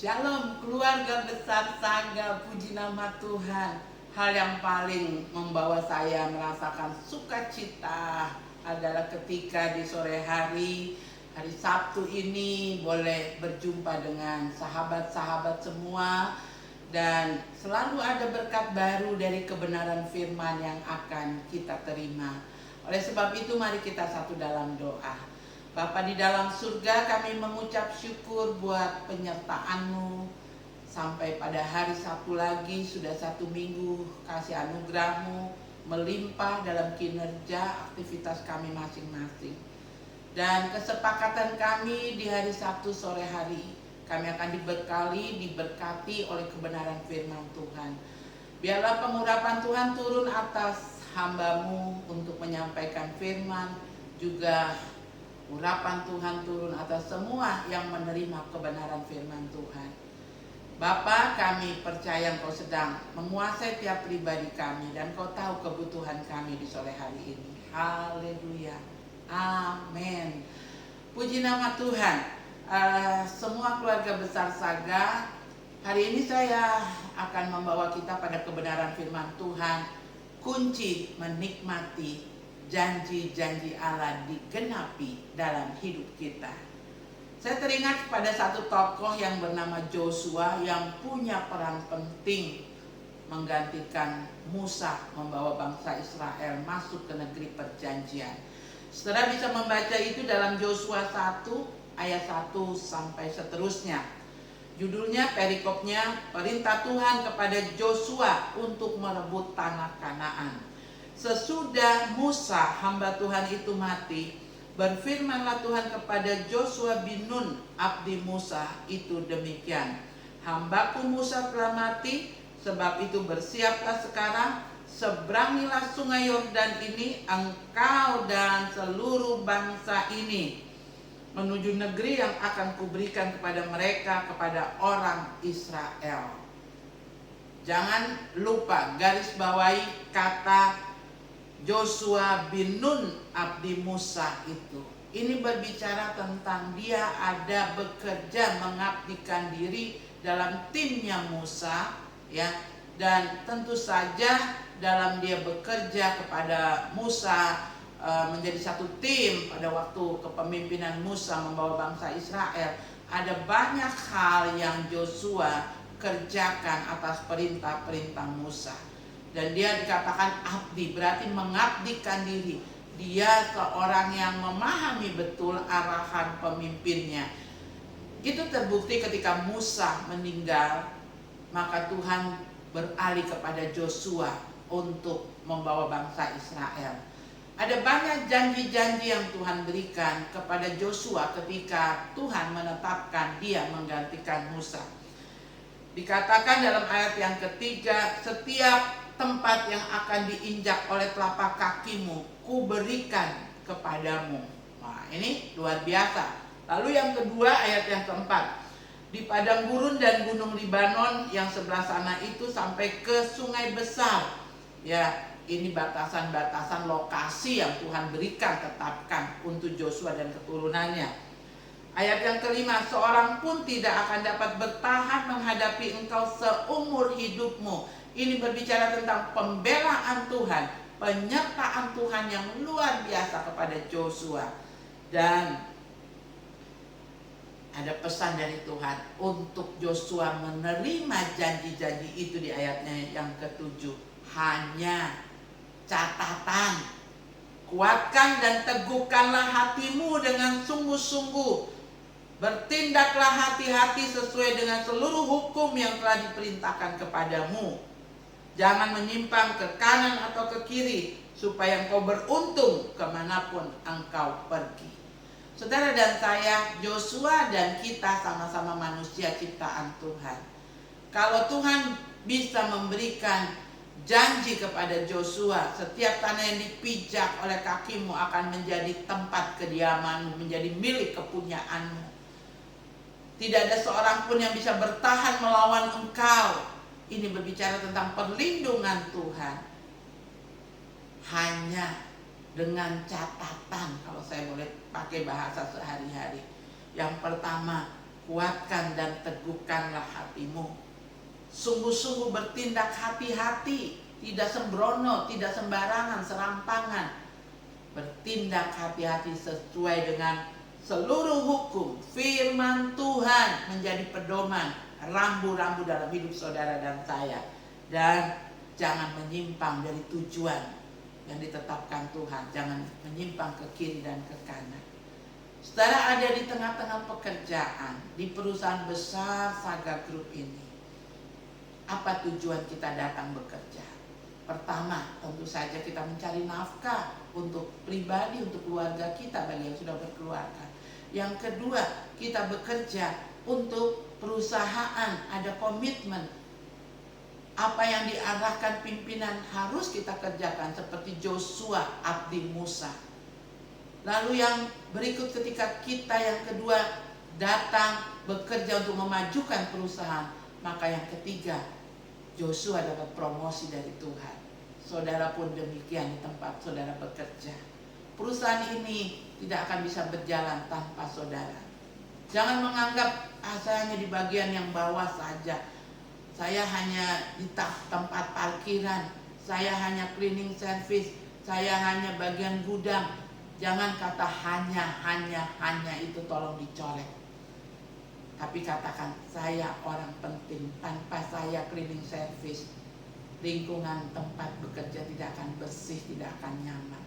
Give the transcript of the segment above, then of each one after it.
Shalom keluarga besar Saga, puji nama Tuhan. Hal yang paling membawa saya merasakan sukacita adalah ketika di sore hari Sabtu ini boleh berjumpa dengan sahabat-sahabat semua. Dan selalu ada berkat baru dari kebenaran firman yang akan kita terima. Oleh sebab itu mari kita satu dalam doa. Bapa di dalam surga, kami mengucap syukur buat penyertaan-Mu. Sampai pada hari Sabtu lagi, sudah 1 minggu kasih anugerah-Mu melimpah dalam kinerja aktivitas kami masing-masing. Dan kesepakatan kami di hari Sabtu sore hari, kami akan diberkati oleh kebenaran firman Tuhan. Biarlah pengurapan Tuhan turun atas hamba-Mu untuk menyampaikan firman, juga urapan Tuhan turun atas semua yang menerima kebenaran firman Tuhan. Bapa, kami percaya Engkau sedang menguasai tiap pribadi kami dan Engkau tahu kebutuhan kami di sore hari ini. Haleluya. Amin. Puji nama Tuhan. Semua keluarga besar Saga, hari ini saya akan membawa kita pada kebenaran firman Tuhan. Kunci menikmati janji-janji Allah digenapi dalam hidup kita. Saya teringat pada satu tokoh yang bernama Joshua yang punya peran penting menggantikan Musa membawa bangsa Israel masuk ke negeri perjanjian. Saudara bisa membaca itu dalam Joshua 1 ayat 1 sampai seterusnya. Judulnya, perikopnya, perintah Tuhan kepada Joshua untuk merebut tanah Kanaan. Sesudah Musa hamba Tuhan itu mati, berfirmanlah Tuhan kepada Joshua bin Nun abdi Musa itu demikian, hambaku Musa telah mati, sebab itu bersiaplah sekarang, seberangilah sungai Yordan ini, engkau dan seluruh bangsa ini, menuju negeri yang akan kuberikan kepada mereka, kepada orang Israel. Jangan lupa garis bawahi kata Joshua bin Nun abdi Musa itu. Ini berbicara tentang dia ada bekerja mengabdikan diri dalam timnya Musa, ya. Dan tentu saja dalam dia bekerja kepada Musa menjadi satu tim pada waktu kepemimpinan Musa membawa bangsa Israel, ada banyak hal yang Joshua kerjakan atas perintah-perintah Musa. Dan dia dikatakan abdi, berarti mengabdikan diri. Dia seorang yang memahami betul arahan pemimpinnya. Itu terbukti ketika Musa meninggal, maka Tuhan beralih kepada Joshua untuk membawa bangsa Israel. Ada banyak janji-janji yang Tuhan berikan kepada Joshua ketika Tuhan menetapkan dia menggantikan Musa. Dikatakan dalam ayat yang ketiga, setiap tempat yang akan diinjak oleh telapak kakimu, ku berikan kepadamu. Nah, ini luar biasa. Lalu yang kedua, ayat yang keempat, di padang gurun dan gunung Libanon yang sebelah sana itu sampai ke sungai besar. Ya, ini batasan-batasan lokasi yang Tuhan berikan, tetapkan untuk Joshua dan keturunannya. Ayat yang kelima, seorang pun tidak akan dapat bertahan menghadapi engkau seumur hidupmu. Ini berbicara tentang pembelaan Tuhan, penyertaan Tuhan yang luar biasa kepada Joshua. Dan ada pesan dari Tuhan untuk Joshua menerima janji-janji itu di ayatnya yang ketujuh. Hanya catatan, kuatkan dan teguhkanlah hatimu dengan sungguh-sungguh. Bertindaklah hati-hati sesuai dengan seluruh hukum yang telah diperintahkan kepadamu. Jangan menyimpang ke kanan atau ke kiri, supaya engkau beruntung kemanapun engkau pergi. Saudara dan saya, Joshua dan kita sama-sama manusia ciptaan Tuhan. Kalau Tuhan bisa memberikan janji kepada Joshua, setiap tanah yang dipijak oleh kakimu akan menjadi tempat kediamanmu, menjadi milik kepunyaanmu. Tidak ada seorang pun yang bisa bertahan melawan engkau. Ini berbicara tentang perlindungan Tuhan. Hanya dengan catatan, kalau saya boleh pakai bahasa sehari-hari. Yang pertama, kuatkan dan teguhkanlah hatimu. Sungguh-sungguh bertindak hati-hati, tidak sembrono, tidak sembarangan, serampangan. Bertindak hati-hati sesuai dengan seluruh hukum, firman Tuhan menjadi pedoman, rambu-rambu dalam hidup saudara dan saya. Dan jangan menyimpang dari tujuan yang ditetapkan Tuhan. Jangan menyimpang ke kiri dan ke kanan. Saudara ada di tengah-tengah pekerjaan, di perusahaan besar Saga Group ini. Apa tujuan kita datang bekerja? Pertama, tentu saja kita mencari nafkah untuk pribadi, untuk keluarga kita bagi yang sudah berkeluarga. Yang kedua, kita bekerja untuk perusahaan, ada komitmen. Apa yang diarahkan pimpinan harus kita kerjakan, seperti Joshua, abdi Musa. Lalu yang berikut ketika kita yang kedua datang bekerja untuk memajukan perusahaan, maka yang ketiga, Joshua dapat promosi dari Tuhan. Saudara pun demikian di tempat saudara bekerja. Perusahaan ini tidak akan bisa berjalan tanpa saudara. Jangan menganggap saya hanya di bagian yang bawah saja. Saya hanya di tempat parkiran. Saya hanya cleaning service. Saya hanya bagian gudang. Jangan kata hanya itu tolong dicolek. Tapi katakan saya orang penting. Tanpa saya cleaning service, lingkungan tempat bekerja tidak akan bersih, tidak akan nyaman.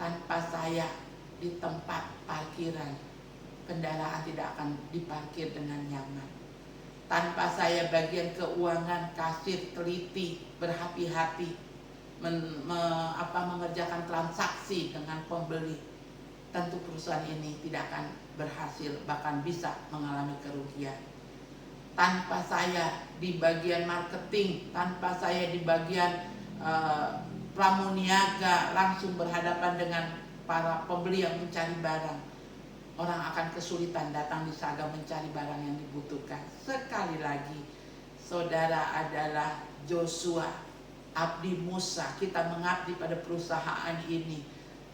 Tanpa saya di tempat parkiran, kendaraan tidak akan diparkir dengan nyaman. Tanpa saya bagian keuangan, kasir, teliti, berhati-hati mengerjakan transaksi dengan pembeli, tentu perusahaan ini tidak akan berhasil, bahkan bisa mengalami kerugian. Tanpa saya di bagian marketing, tanpa saya di bagian pramuniaga langsung berhadapan dengan para pembeli yang mencari barang, orang akan kesulitan datang di Saga mencari barang yang dibutuhkan. Sekali lagi, saudara adalah Joshua, abdi Musa. Kita mengabdi pada perusahaan ini.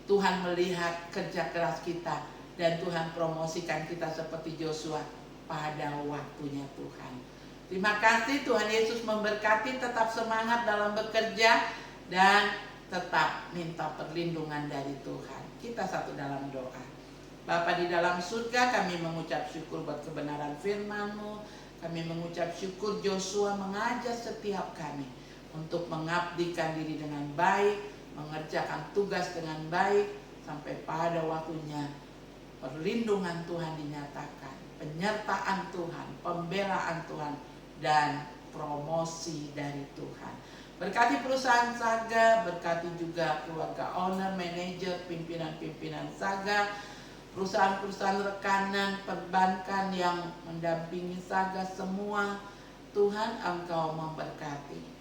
Tuhan melihat kerja keras kita dan Tuhan promosikan kita seperti Joshua pada waktunya Tuhan. Terima kasih, Tuhan Yesus memberkati. Tetap semangat dalam bekerja dan tetap minta perlindungan dari Tuhan. Kita satu dalam doa. Bapa di dalam surga, kami mengucap syukur buat kebenaran firman-Mu. Kami mengucap syukur Joshua mengajar setiap kami untuk mengabdikan diri dengan baik, mengerjakan tugas dengan baik, sampai pada waktunya perlindungan Tuhan dinyatakan, penyertaan Tuhan, pembelaan Tuhan, dan promosi dari Tuhan. Berkati perusahaan Saga, berkati juga keluarga owner, manajer, pimpinan-pimpinan Saga, perusahaan-perusahaan rekanan, perbankan yang mendampingi Saga semua. Tuhan, Engkau memberkati.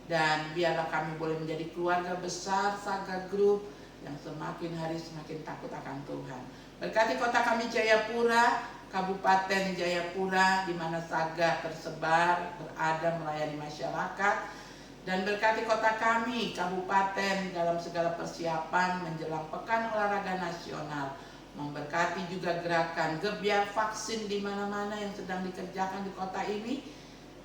Dan biarlah kami boleh menjadi keluarga besar Saga Group yang semakin hari semakin takut akan Tuhan. Berkati kota kami Jayapura, Kabupaten Jayapura, di mana Saga tersebar, berada melayani masyarakat. Dan berkati kota kami, Kabupaten, dalam segala persiapan menjelang Pekan Olahraga Nasional. Memberkati juga gerakan gebiar vaksin di mana-mana yang sedang dikerjakan di kota ini.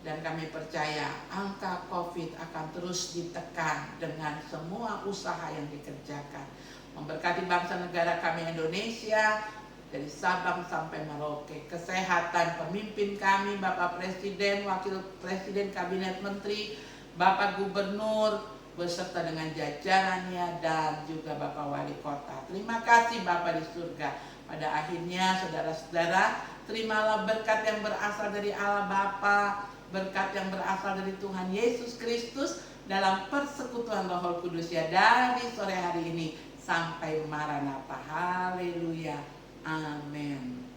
Dan kami percaya angka COVID akan terus ditekan dengan semua usaha yang dikerjakan. Memberkati bangsa negara kami Indonesia, dari Sabang sampai Merauke. Kesehatan pemimpin kami, Bapak Presiden, Wakil Presiden, Kabinet Menteri, Bapak Gubernur, beserta dengan jajarannya, dan juga Bapak Wali Kota. Terima kasih Bapak di surga. Pada akhirnya saudara-saudara, terimalah berkat yang berasal dari Allah Bapa, berkat yang berasal dari Tuhan Yesus Kristus dalam persekutuan Roh Kudus ya, dari sore hari ini sampai Maranatha. Haleluya. Amin.